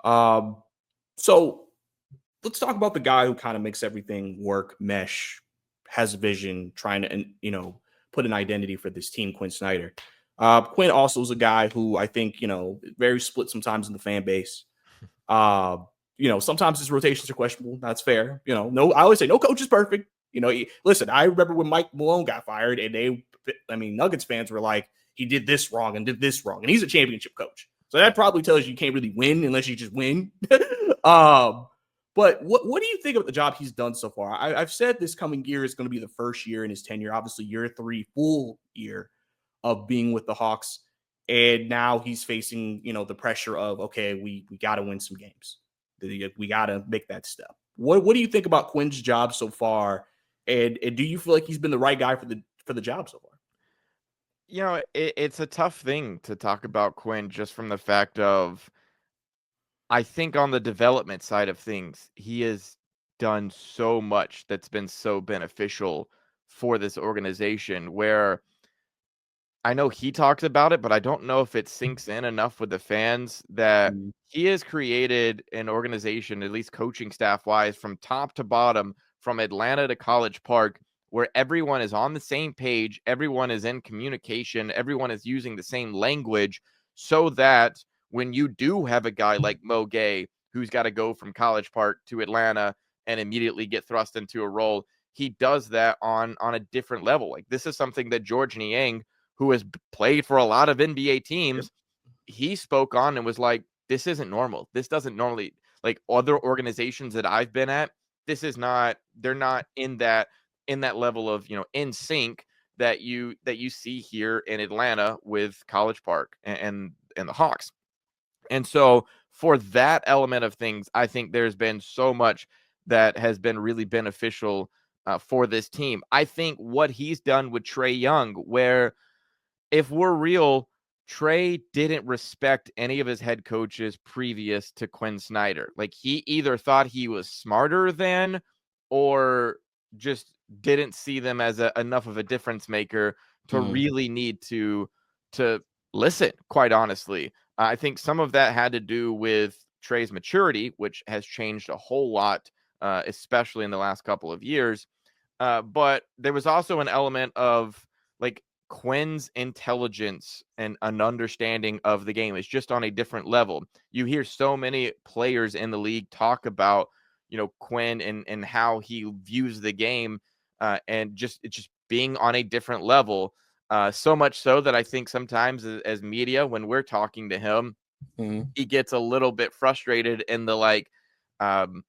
Um, so let's talk about the guy who kind of makes everything work, mesh, has a vision, trying to, put an identity for this team, Quinn Snyder. Quinn also is a guy who I think, very split sometimes in the fan base. Uh, sometimes his rotations are questionable. That's fair. I always say no coach is perfect. Listen, I remember when Mike Malone got fired and Nuggets fans were like, he did this wrong and did this wrong. And he's a championship coach. So that probably tells you can't really win unless you just win. um, but what do you think of the job he's done so far? I've said this coming year is going to be the first year in his tenure, obviously year 3, full year of being with the Hawks. And now he's facing, the pressure of, okay, we got to win some games. We got to make that step. What do you think about Quinn's job so far? And do you feel like he's been the right guy for the job so far? It's a tough thing to talk about Quinn just from the fact of, I think on the development side of things, he has done so much that's been so beneficial for this organization where I know he talks about it, but I don't know if it sinks in enough with the fans that Mm, he has created an organization, at least coaching staff wise, from top to bottom, from Atlanta to College Park, where everyone is on the same page, everyone is in communication, everyone is using the same language, so that when you do have a guy like Mo Gay who's got to go from College Park to Atlanta and immediately get thrust into a role, he does that on a different level. Like, this is something that George Niang, who has played for a lot of NBA yep. teams, he spoke on and was like, this isn't normal. This doesn't normally, like other organizations that I've been at, this is not, they're not in that level of, in sync that you see here in Atlanta with College Park and the Hawks. And so for that element of things, I think there's been so much that has been really beneficial for this team. I think what he's done with Trae Young, where if we're real, Trae didn't respect any of his head coaches previous to Quin Snyder. Like, he either thought he was smarter than, or just didn't see them as enough of a difference maker to Mm, really need to listen, quite honestly. I think some of that had to do with Trae's maturity, which has changed a whole lot, especially in the last couple of years. But there was also an element of, like, Quinn's intelligence and an understanding of the game is just on a different level. You hear so many players in the league talk about, Quinn and how he views the game, and just being on a different level. So much so that I think sometimes as media, when we're talking to him, mm, he gets a little bit frustrated in the, like, um,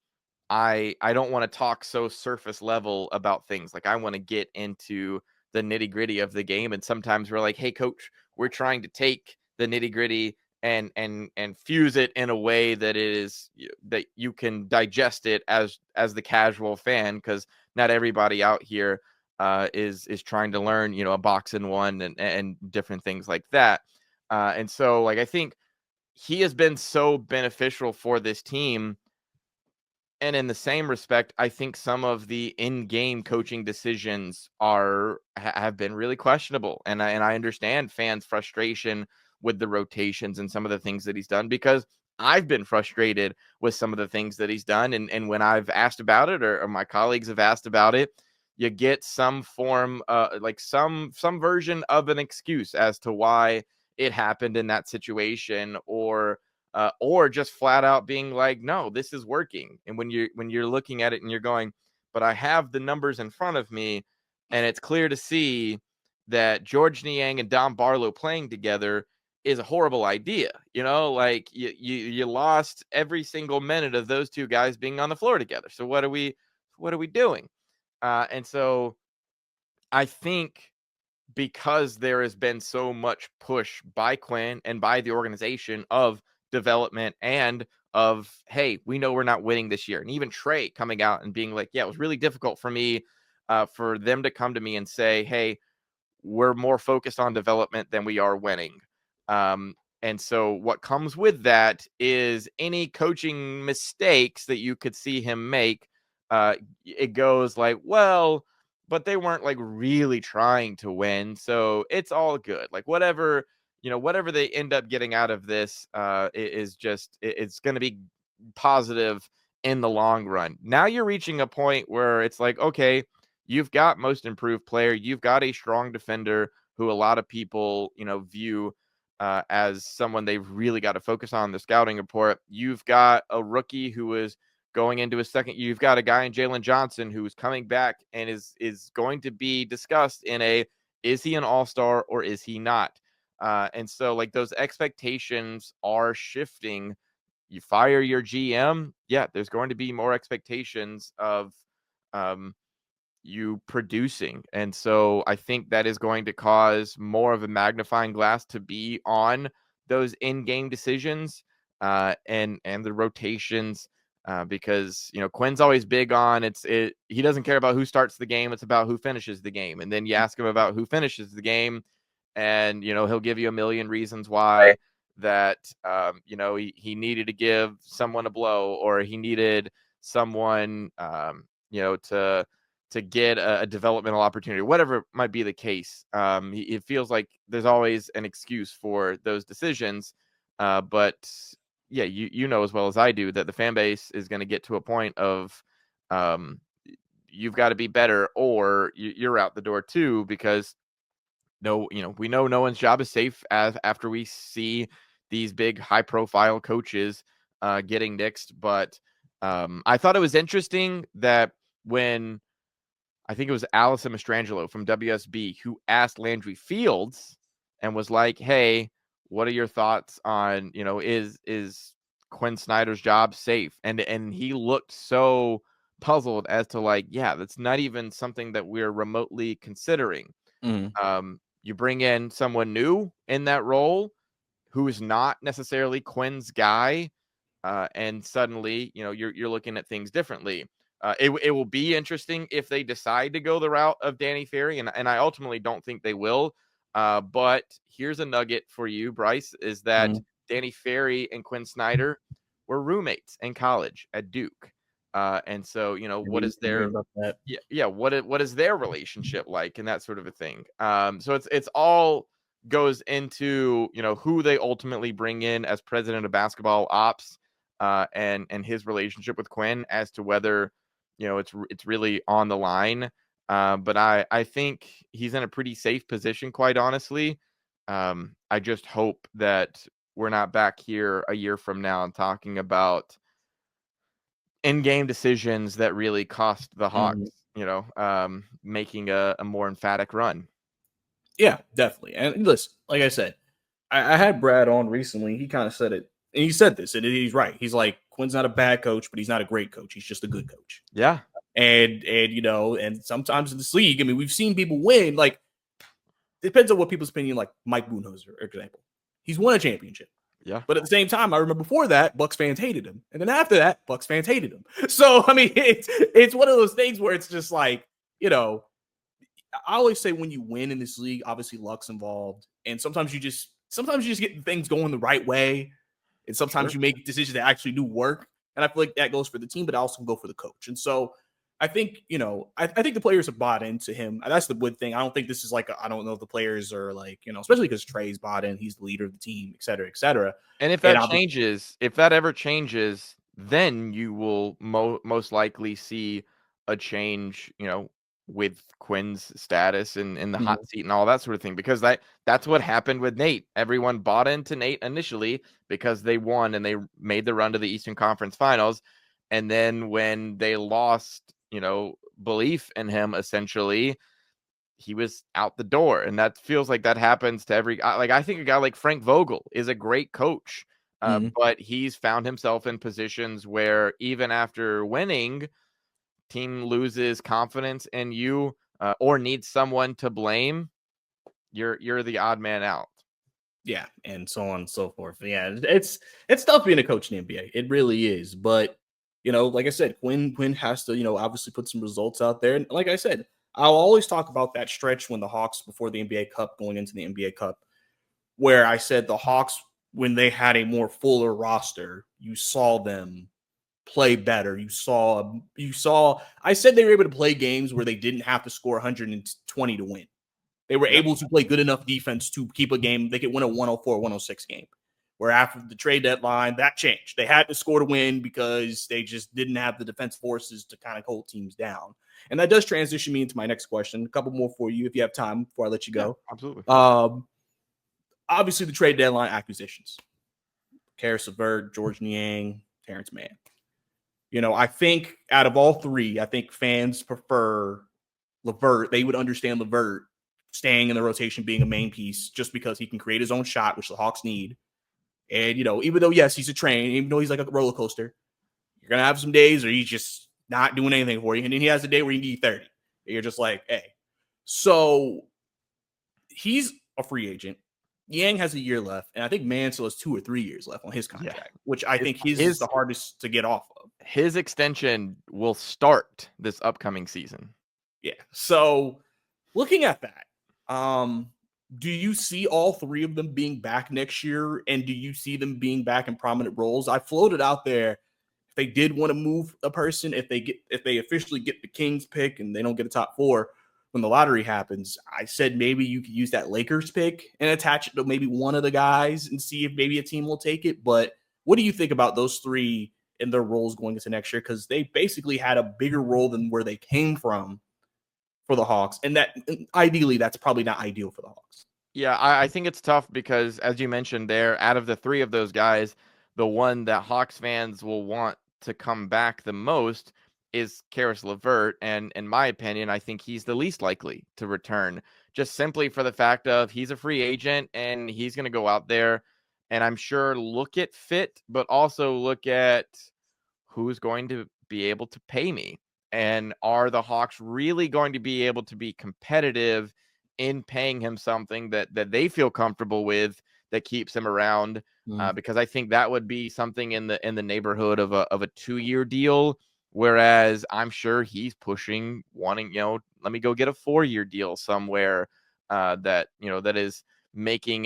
I don't want to talk so surface level about things. Like, I want to get into the nitty gritty of the game. And sometimes we're like, hey, coach, we're trying to take the nitty gritty and fuse it in a way that it is, that you can digest it as the casual fan, because not everybody out here is trying to learn, a box in one and different things like that. And so, like, I think he has been so beneficial for this team. And in the same respect, I think some of the in-game coaching decisions have been really questionable, and I understand fans' frustration with the rotations and some of the things that he's done, because I've been frustrated with some of the things that he's done, and when I've asked about it, or my colleagues have asked about it, you get some form, like some version of an excuse as to why it happened in that situation, or just flat out being like, no, this is working. And when you're looking at it and you're going, but I have the numbers in front of me, and it's clear to see that George Niang and Don Barlow playing together is a horrible idea. Like, you lost every single minute of those two guys being on the floor together. So what are we doing? And so I think, because there has been so much push by Quinn and by the organization of development and of, hey, we know we're not winning this year. And even Trae coming out and being like, yeah, it was really difficult for me, for them to come to me and say, hey, we're more focused on development than we are winning. And so what comes with that is any coaching mistakes that you could see him make. It goes like, well, but they weren't, like, really trying to win, so it's all good. Like, whatever, whatever they end up getting out of this is just it's going to be positive in the long run. Now you're reaching a point where it's like, okay, you've got most improved player, you've got a strong defender who a lot of people, view as someone they've really got to focus on the scouting report. You've got a rookie who is going into his second. You've got a guy in Jalen Johnson who is coming back and is going to be discussed in is he an all-star or is he not? And so like those expectations are shifting. You fire your GM, yeah, there's going to be more expectations of you producing. And so I think that is going to cause more of a magnifying glass to be on those in-game decisions and the rotations because Quinn's always big on he doesn't care about who starts the game, it's about who finishes the game. And then you ask him about who finishes the game and he'll give you a million reasons why that he needed to give someone a blow or he needed someone to get a developmental opportunity, whatever might be the case. It feels like there's always an excuse for those decisions. But yeah, you know as well as I do that the fan base is going to get to a point of you've got to be better or you're out the door too, because we know no one's job is safe after we see these big high profile coaches getting nixed. But I thought it was interesting that when I think it was Allison Mastrangelo from WSB who asked Landry Fields and was like, hey, what are your thoughts on, is Quinn Snyder's job safe? And he looked so puzzled as to like, yeah, that's not even something that we're remotely considering. You bring in someone new in that role who is not necessarily Quinn's guy. And suddenly, you're looking at things differently. It will be interesting if they decide to go the route of Danny Ferry, and I ultimately don't think they will. But here's a nugget for you, Bryce, is that Danny Ferry and Quinn Snyder were roommates in college at Duke. And so, what is their what is their relationship like and that sort of a thing. So it's all goes into who they ultimately bring in as president of basketball ops and his relationship with Quinn as to whether it's really on the line. But I think he's in a pretty safe position, quite honestly. I just hope that we're not back here a year from now and talking about in-game decisions that really cost the Hawks, making a more emphatic run. Yeah, definitely. And listen, like I said, I had Brad on recently. He kind of said it, and he said this, and he's right. He's like, Quinn's not a bad coach, but he's not a great coach. He's just a good coach. Yeah. And and sometimes in this league, I mean, we've seen people win. Like, it depends on what people's opinion. Like Mike Budenholzer, for example, he's won a championship. Yeah. But at the same time, I remember before that, Bucks fans hated him, and then after that, Bucks fans hated him. So I mean, it's one of those things where it's just like I always say when you win in this league, obviously luck's involved, and sometimes you just get things going the right way, and sometimes you make decisions that actually do work. And I feel like that goes for the team, but I also go for the coach. And so I think I think the players have bought into him. And that's the good thing. I don't think this is like I don't know if the players are like especially because Trey's bought in. He's the leader of the team, et cetera, et cetera. And if that ever changes, then you will most likely see a change, with Quinn's status and in the hot seat and all that sort of thing, because that's what happened with Nate. Everyone bought into Nate initially because they won and they made the run to the Eastern Conference Finals. And then when they lost, belief in him, essentially, he was out the door. And that feels like that happens to every, like, I think a guy like Frank Vogel is a great coach, but he's found himself in positions where even after winning, team loses confidence in you or needs someone to blame, you're the odd man out. Yeah, and so on and so forth. Yeah, it's tough being a coach in the NBA. It really is. But like I said, Quinn has to obviously put some results out there. And like I said, I'll always talk about that stretch when the Hawks before the NBA Cup going into the NBA Cup, where I said the Hawks when they had a more fuller roster, you saw them play better. You saw I said they were able to play games where they didn't have to score 120 to win. They were able to play good enough defense to keep a game. They could win a 104, 106 game. Where after the trade deadline, that changed. They had to score to win because they just didn't have the defense forces to kind of hold teams down. And that does transition me into my next question. A couple more for you if you have time before I let you go. Yeah, absolutely. Obviously, the trade deadline acquisitions. Karis LeVert, George Niang, Terrence Mann. I think out of all three, I think fans prefer LeVert. They would understand LeVert staying in the rotation, being a main piece, just because he can create his own shot, which the Hawks need. And, even though, yes, he's a train, even though he's like a roller coaster, you're going to have some days where he's just not doing anything for you. And then he has a day where you need 30. And you're just like, hey. So he's a free agent. Yang has a year left, and I think Mann still has 2 or 3 years left on his contract, which I think his is the hardest to get off of. His extension will start this upcoming season. Yeah. So looking at that, do you see all three of them being back next year? And do you see them being back in prominent roles? I floated out there if they did want to move a person, if they officially get the Kings pick and they don't get a top 4 when the lottery happens, I said maybe you could use that Lakers pick and attach it to maybe one of the guys and see if maybe a team will take it. But what do you think about those three and their roles going into next year? Because they basically had a bigger role than where they came from for the Hawks. And that ideally, that's probably not ideal for the Hawks. Yeah, I think it's tough because, as you mentioned there, out of the three of those guys, the one that Hawks fans will want to come back the most is Karis LeVert. And in my opinion, I think he's the least likely to return, just simply for the fact of he's a free agent and he's going to go out there and I'm sure look at fit, but also look at who's going to be able to pay me. And are the Hawks really going to be able to be competitive in paying him something that they feel comfortable with that keeps him around? Because I think that would be something in the neighborhood of a 2-year deal. Whereas I'm sure he's pushing, wanting, let me go get a 4-year deal somewhere that is making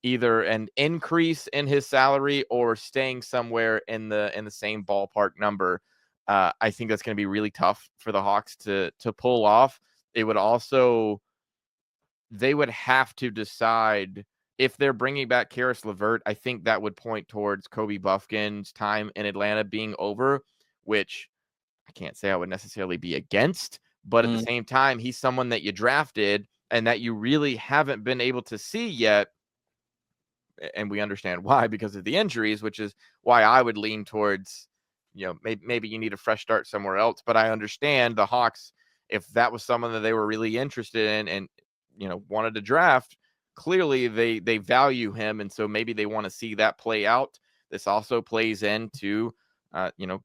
either an increase in his salary or staying somewhere in the same ballpark number. I think that's going to be really tough for the Hawks to pull off. It would also, they would have to decide if they're bringing back Karis LeVert. I think that would point towards Kobe Buffkin's time in Atlanta being over, which I can't say I would necessarily be against, but at the same time, he's someone that you drafted and that you really haven't been able to see yet. And we understand why, because of the injuries, which is why I would lean towards, maybe you need a fresh start somewhere else. But I understand the Hawks, if that was someone that they were really interested in and, wanted to draft, clearly they value him. And so maybe they want to see that play out. This also plays into,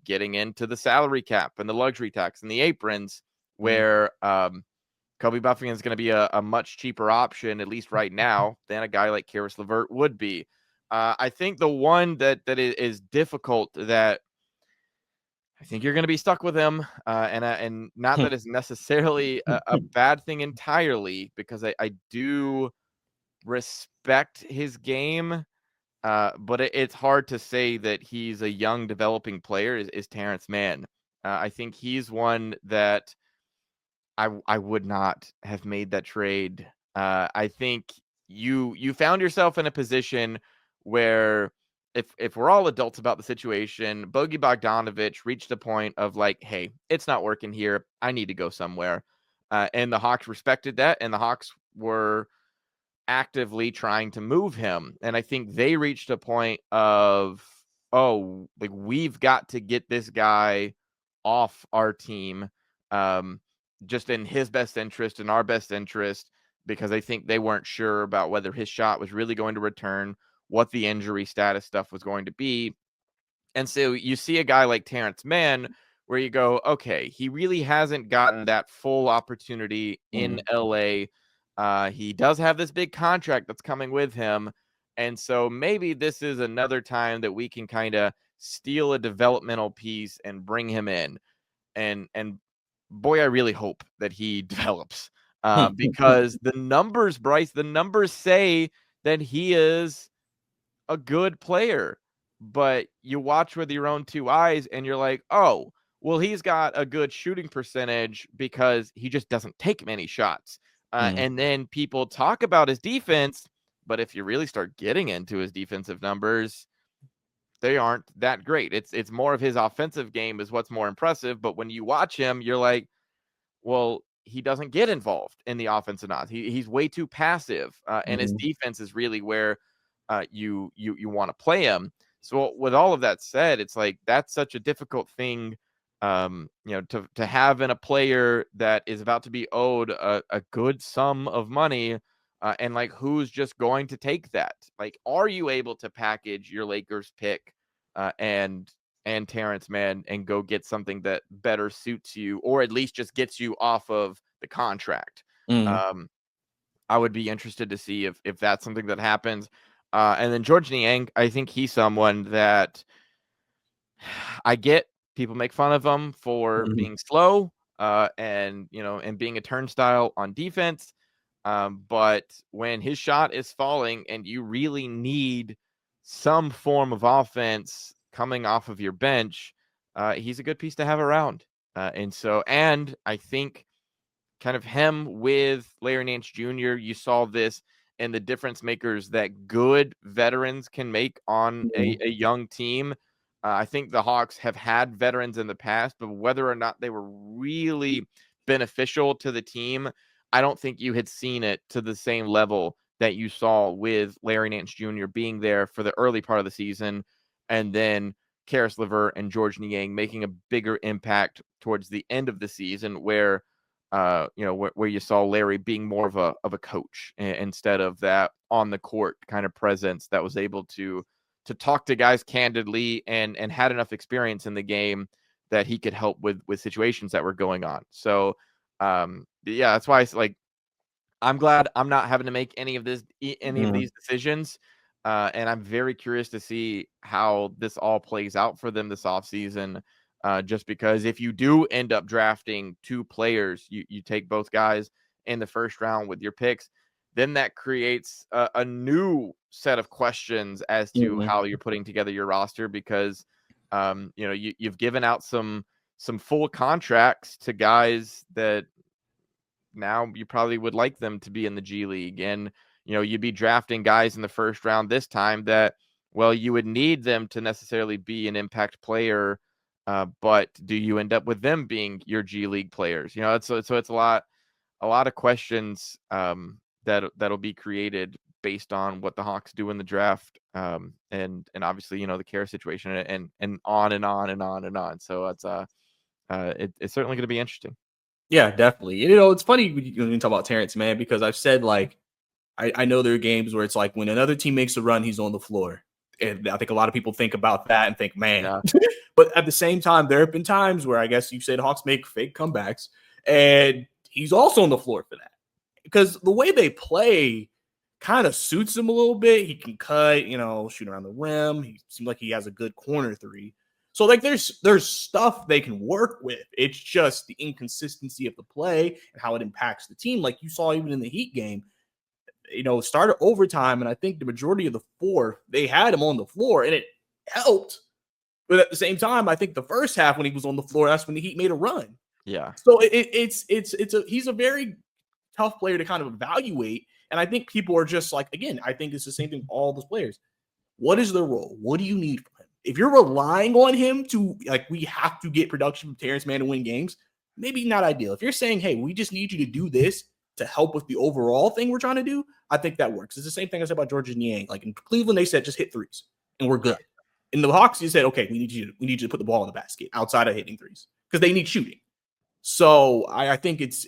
getting into the salary cap and the luxury tax and the aprons, where Kobe Buffington is going to be a much cheaper option, at least right now, than a guy like Karis LeVert would be. I think the one that is difficult, that I think you're going to be stuck with him, and not that it's necessarily a bad thing entirely, because I do respect his game, but it's hard to say that he's a young developing player, is Terrence Mann. I think he's one that I would not have made that trade. I think you found yourself in a position where, if we're all adults about the situation, Bogey Bogdanovic reached a point of like, hey, it's not working here. I need to go somewhere. And the Hawks respected that, and the Hawks were actively trying to move him. And I think they reached a point of, we've got to get this guy off our team. Just in his best interest and our best interest, because I think they weren't sure about whether his shot was really going to return, what the injury status stuff was going to be. And so you see a guy like Terrence Mann, where you go, okay, he really hasn't gotten that full opportunity in LA. He does have this big contract that's coming with him. And so maybe this is another time that we can kind of steal a developmental piece and bring him in. And boy, I really hope that he develops, because the numbers say that he is a good player, but you watch with your own 2 eyes and you're like, oh, well, he's got a good shooting percentage because he just doesn't take many shots. And then people talk about his defense, but if you really start getting into his defensive numbers, they aren't that great. It's more of his offensive game is what's more impressive. But when you watch him, you're like, well, he doesn't get involved in the offense enough. He's way too passive, and his defense is really where you want to play him. So with all of that said, it's like that's such a difficult thing, to have in a player that is about to be owed a good sum of money, and like who's just going to take that? Like, are you able to package your Lakers pick and Terrence Mann and go get something that better suits you, or at least just gets you off of the contract? I would be interested to see if that's something that happens. And then George Niang, I think he's someone that I get people make fun of him for being slow, and being a turnstile on defense. But when his shot is falling and you really need some form of offense coming off of your bench, he's a good piece to have around. And I think kind of him with Larry Nance Jr., you saw this in the difference makers that good veterans can make on a young team. I think the Hawks have had veterans in the past, but whether or not they were really beneficial to the team, I don't think you had seen it to the same level that you saw with Larry Nance Jr. being there for the early part of the season, and then Karis LeVert and George Niang making a bigger impact towards the end of the season, where where you saw Larry being more of a coach instead of that on the court kind of presence that was able to talk to guys candidly and had enough experience in the game that he could help with situations that were going on. So yeah, that's why I'm glad I'm not having to make any of these decisions. And I'm very curious to see how this all plays out for them this offseason. Just because if you do end up drafting two players, you take both guys in the first round with your picks, then that creates a new set of questions as to how you're putting together your roster, because you've given out some full contracts to guys that now you probably would like them to be in the G League. And you'd be drafting guys in the first round this time that, well, you would need them to necessarily be an impact player. But do you end up with them being your G League players? So it's a lot of questions that'll be created based on what the Hawks do in the draft, and obviously the care situation, and on and on and on and on. So it's certainly going to be interesting. Yeah, definitely. It's funny when you talk about Terrence Mann, because I've said, like, I know there are games where it's like when another team makes a run, he's on the floor. And I think a lot of people think about that and think, man. Yeah. But at the same time, there have been times where I guess you said Hawks make fake comebacks, and he's also on the floor for that. Because the way they play kind of suits him a little bit. He can cut, shoot around the rim. He seems like he has a good corner three. So, like, there's stuff they can work with. It's just the inconsistency of the play and how it impacts the team. Like you saw even in the Heat game, started overtime, and I think the majority of the fourth, they had him on the floor, and it helped. But at the same time, I think the first half when he was on the floor, that's when the Heat made a run. Yeah. So he's a very tough player to kind of evaluate. And I think people are just like, again, I think it's the same thing with all those players. What is their role? What do you need from him? If you're relying on him to, like, we have to get production from Terrence Mann to win games, maybe not ideal. If you're saying, hey, we just need you to do this to help with the overall thing we're trying to do, I think that works. It's the same thing I said about George Niang. Like in Cleveland, they said just hit threes and we're good. In the Hawks, you said, okay, we need you to put the ball in the basket outside of hitting threes because they need shooting. So I think it's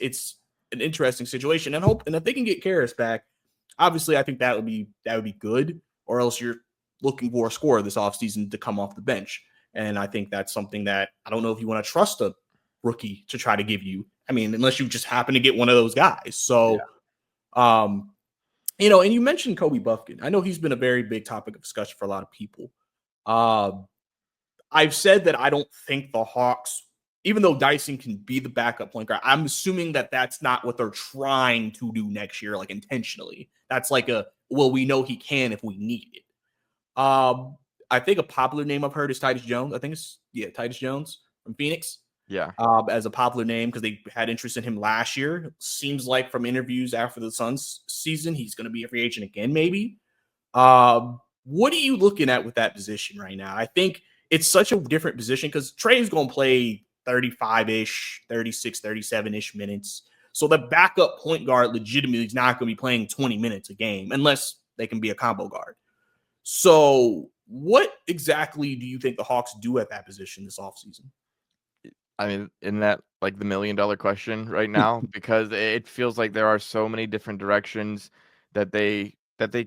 an interesting situation, and if they can get Karis back, obviously I think that would be good. Or else you're looking for a scorer this offseason to come off the bench, and I think that's something that I don't know if you want to trust a rookie to try to give you. I mean, unless you just happen to get one of those guys. So, and you mentioned Kobe Buffkin. I know he's been a very big topic of discussion for a lot of people. I've said that I don't think the Hawks, even though Dyson can be the backup point guard, I'm assuming that that's not what they're trying to do next year, like intentionally. That's like we know he can if we need it. I think a popular name I've heard is Titus Jones. I think it's Titus Jones from Phoenix. Yeah. as a popular name because they had interest in him last year. Seems like from interviews after the Suns season, he's going to be a free agent again, maybe. What are you looking at with that position right now? I think it's such a different position because Trey's going to play 35-ish, 36, 37-ish minutes. So the backup point guard legitimately is not going to be playing 20 minutes a game unless they can be a combo guard. So what exactly do you think the Hawks do at that position this offseason? I mean, isn't that like the $1 million question right now? Because it feels like there are so many different directions that they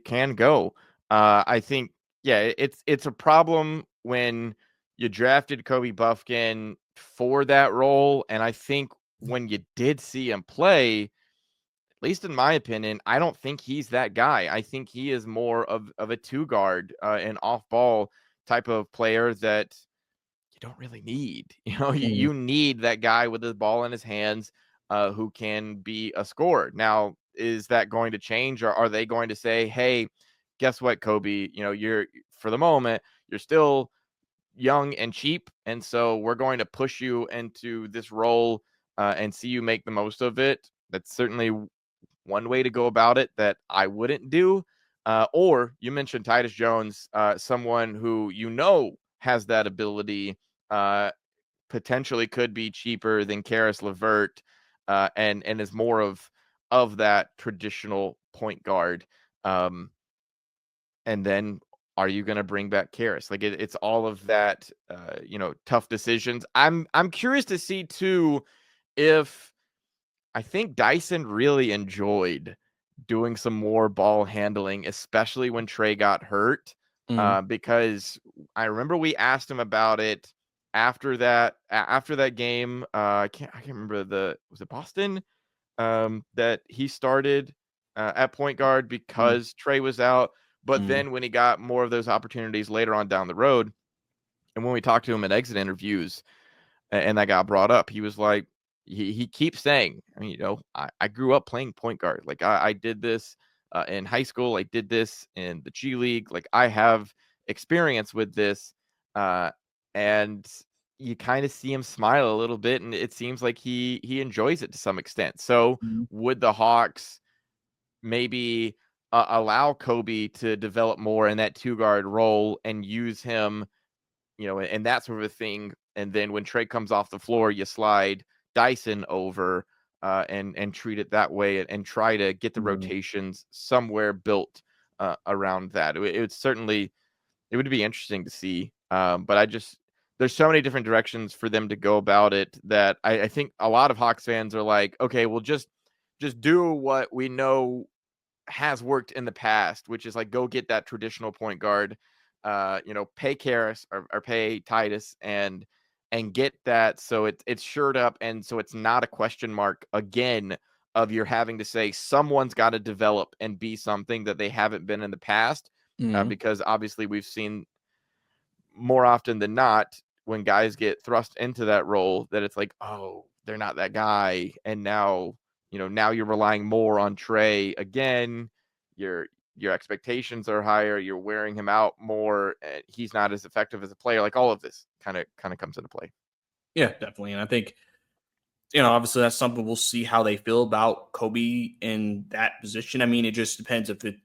can go. I think, yeah, it's a problem when you drafted Kobe Buffkin for that role, and I think when you did see him play, at least in my opinion, I don't think he's that guy. I think he is more of a two guard, an off ball type of player that you don't really need. You need that guy with the ball in his hands, who can be a scorer. Now, is that going to change, or are they going to say, "Hey, guess what, Kobe? You're for the moment, you're still young and cheap, and so we're going to push you into this role, and see you make the most of it." That's certainly one way to go about it that I wouldn't do. Or you mentioned Titus Jones, someone who has that ability, uh, potentially could be cheaper than Karis LeVert, and is more of that traditional point guard. Um, and then are you going to bring back Karis? Like it's all of that, tough decisions. I'm curious to see too if I think Dyson really enjoyed doing some more ball handling, especially when Trey got hurt, because I remember we asked him about it after that game. I can't remember was it Boston, that he started, at point guard because Trey was out. But then when he got more of those opportunities later on down the road, and when we talked to him in exit interviews, and that got brought up, he was like, he keeps saying, I mean, I grew up playing point guard. Like I did this, in high school. I did this in the G League. Like I have experience with this. And you kind of see him smile a little bit, and it seems like he enjoys it to some extent. So would the Hawks maybe, allow Kobe to develop more in that two guard role and use him, and that sort of a thing. And then when Trey comes off the floor, you slide Dyson over, and treat it that way, and try to get the rotations somewhere built, around that. It would be interesting to see. But there's so many different directions for them to go about it that I think a lot of Hawks fans are like, okay, well, just do what we know has worked in the past, which is like go get that traditional point guard, pay Karis or pay Titus and get that so it's shored up, and so it's not a question mark again of you're having to say someone's got to develop and be something that they haven't been in the past, because obviously we've seen more often than not when guys get thrust into that role that it's like, oh, they're not that guy, and now you're relying more on Trey again. Your expectations are higher. You're wearing him out more. And he's not as effective as a player. Like all of this kind of comes into play. Yeah, definitely. And I think, obviously that's something we'll see how they feel about Kobe in that position. I mean, it just depends if it,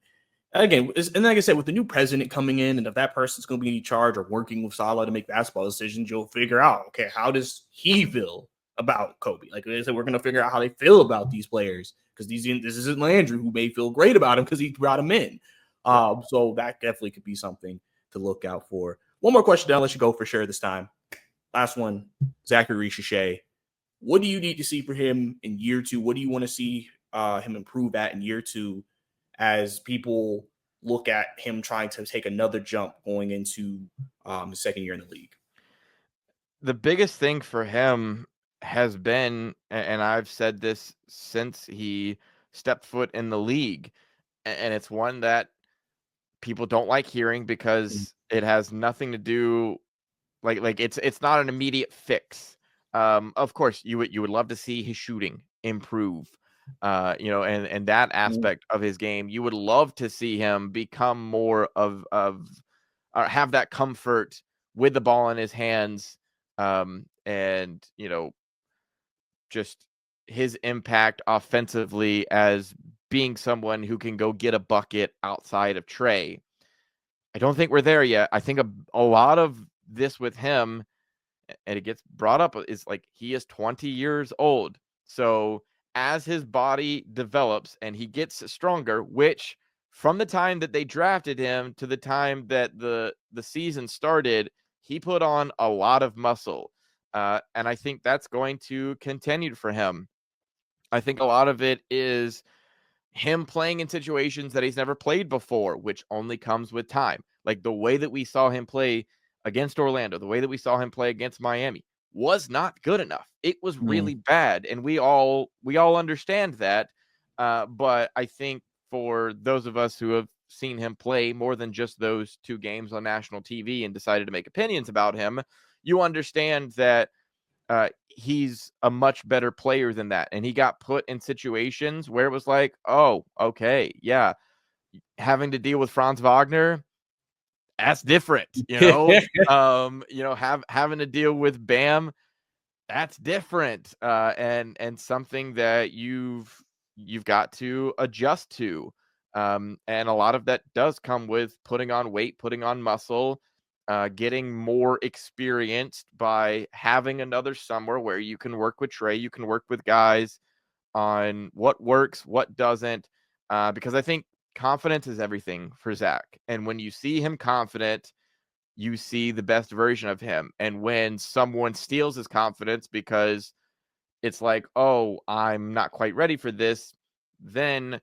again, and like I said, with the new president coming in, and if that person's going to be in charge or working with Salah to make basketball decisions, you'll figure out, okay, how does he feel about Kobe? Like I said, we're going to figure out how they feel about these players because this isn't Landry, who may feel great about him because he brought him in. So that definitely could be something to look out for. One more question, then I'll let you go for sure this time. Last one, Zaccharie Risacher. What do you need to see for him in year two? What do you want to see him improve at in year two as people look at him trying to take another jump going into his second year in the league? The biggest thing for him has been, and I've said this since he stepped foot in the league, and it's one that people don't like hearing because it has nothing to do, like it's not an immediate fix. Of course, you would love to see his shooting improve, and that aspect of his game. You would love to see him become more of or have that comfort with the ball in his hands, and, just his impact offensively as being someone who can go get a bucket outside of Trey. I don't think we're there yet. I think a lot of this with him, and it gets brought up, is like he is 20 years old. So as his body develops and he gets stronger, which from the time that they drafted him to the time that the season started, he put on a lot of muscle. And I think that's going to continue for him. I think a lot of it is him playing in situations that he's never played before, which only comes with time. Like the way that we saw him play against Orlando, the way that we saw him play against Miami was not good enough. It was really bad, and we all understand that. But I think for those of us who have seen him play more than just those 2 games on national TV and decided to make opinions about him, you understand that he's a much better player than that. And he got put in situations where it was like, oh, okay, yeah, having to deal with Franz Wagner, that's different, having to deal with Bam, that's different. And something that you've got to adjust to. And a lot of that does come with putting on weight, putting on muscle, getting more experienced by having another summer where you can work with Trey, you can work with guys on what works, what doesn't, because I think confidence is everything for Zach. And when you see him confident, you see the best version of him. And when someone steals his confidence because it's like, oh, I'm not quite ready for this, then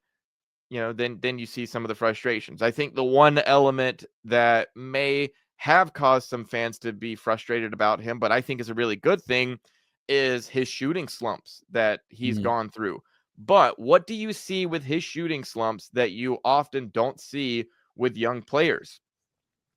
then you see some of the frustrations. I think the one element that may have caused some fans to be frustrated about him, but I think is a really good thing, is his shooting slumps that he's gone through. But what do you see with his shooting slumps that you often don't see with young players?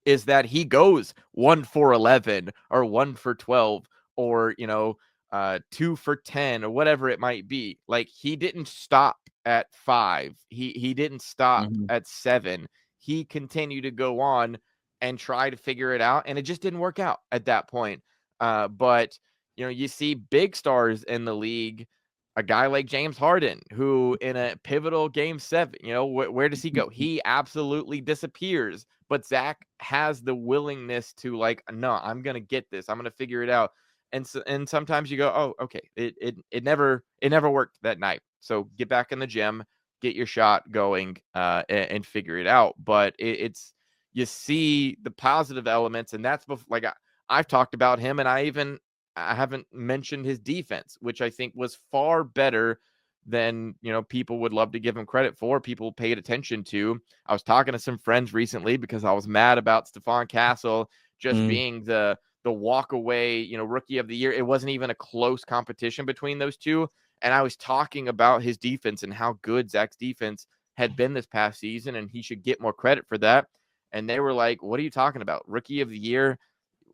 Is that he goes 1 for 11 or 1 for 12 or 2 for 10 or whatever it might be. Like he didn't stop at 5. He didn't stop at 7. He continued to go on and try to figure it out, and it just didn't work out at that point. But you see big stars in the league, a guy like James Harden, who in a pivotal game 7, where does he go? He absolutely disappears. But Zach has the willingness to like, no, I'm gonna get this. I'm gonna figure it out. And sometimes you go, oh, okay, it never worked that night. So get back in the gym, get your shot going, and figure it out. But it's you see the positive elements, and that's like I've talked about him, and I haven't mentioned his defense, which I think was far better than people would love to give him credit for. People paid attention to. I was talking to some friends recently because I was mad about Stephon Castle just being the walk away, rookie of the year. It wasn't even a close competition between those two. And I was talking about his defense and how good Zach's defense had been this past season, and he should get more credit for that. And they were like, what are you talking about? Rookie of the year?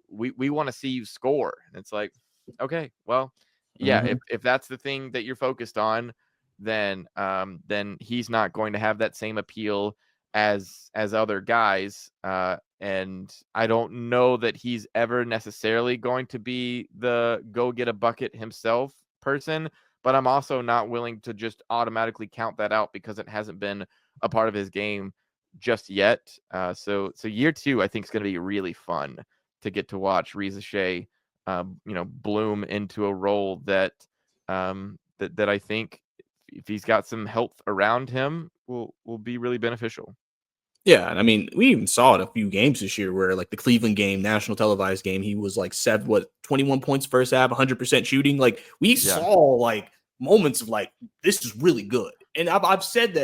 We want to see you score. And it's like, okay, well, yeah, if that's the thing that you're focused on, then he's not going to have that same appeal as other guys. And I don't know that he's ever necessarily going to be the go get a bucket himself person, but I'm also not willing to just automatically count that out because it hasn't been a part of his game just yet. So year 2, I think, is going to be really fun to get to watch Risacher, bloom into a role that I think, if he's got some health around him, will be really beneficial. Yeah, and I mean, we even saw it a few games this year where, like the Cleveland game, national televised game, he was like 21 points first half, 100% shooting. Like we saw like moments of like, this is really good. And I've said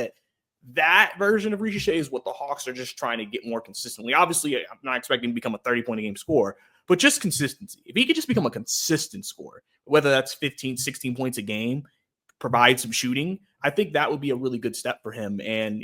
that version of Risacher is what the Hawks are just trying to get more consistently. Obviously, I'm not expecting him to become a 30-point-a-game scorer, but just consistency. If he could just become a consistent scorer, whether that's 15, 16 points a game, provide some shooting, I think that would be a really good step for him. And,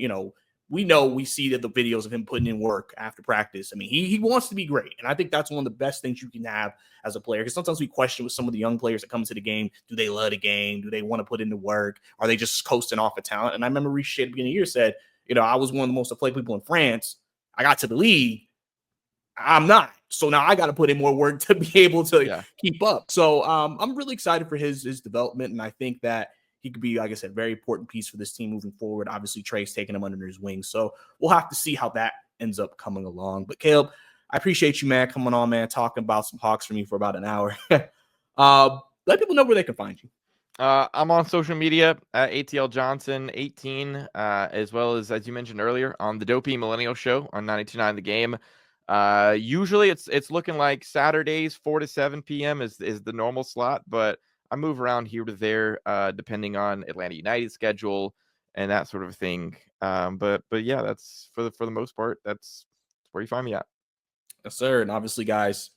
we see that the videos of him putting in work after practice. I mean, he wants to be great. And I think that's one of the best things you can have as a player. Because sometimes we question with some of the young players that come to the game, do they love the game? Do they want to put in the work? Are they just coasting off of talent? And I remember Risacher at the beginning of the year said, I was one of the most athletic people in France. I got to the league. I'm not. So now I got to put in more work to be able to Yeah. keep up. So I'm really excited for his development. And I think that he could be, like I said, very important piece for this team moving forward. Obviously, Trey's taking him under his wing. So we'll have to see how that ends up coming along. But Caleb, I appreciate you, man, coming on, man, talking about some Hawks for me for about an hour. Let people know where they can find you. I'm on social media at ATL Johnson 18, as well as you mentioned earlier, on the Dopey Millennial Show on 92.9 The Game. Usually it's looking like Saturdays 4 to 7 p.m. is the normal slot, but I move around here to there depending on Atlanta United's schedule and that sort of thing. But yeah, that's for the most part, that's where you find me at. Yes, sir. And obviously, guys,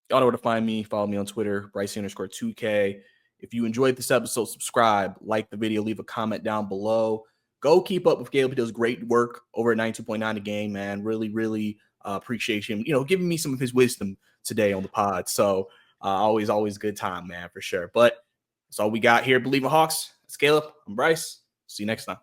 y'all know where to find me. Follow me on Twitter, Bryce_2K. If you enjoyed this episode, subscribe, like the video, leave a comment down below. Go keep up with Caleb. He does great work over at 92.9 The Game, man. Really, really appreciate him, giving me some of his wisdom today on the pod. So always good time, man, for sure. But that's all we got here. Believe in Hawks. It's Caleb. I'm Bryce. See you next time.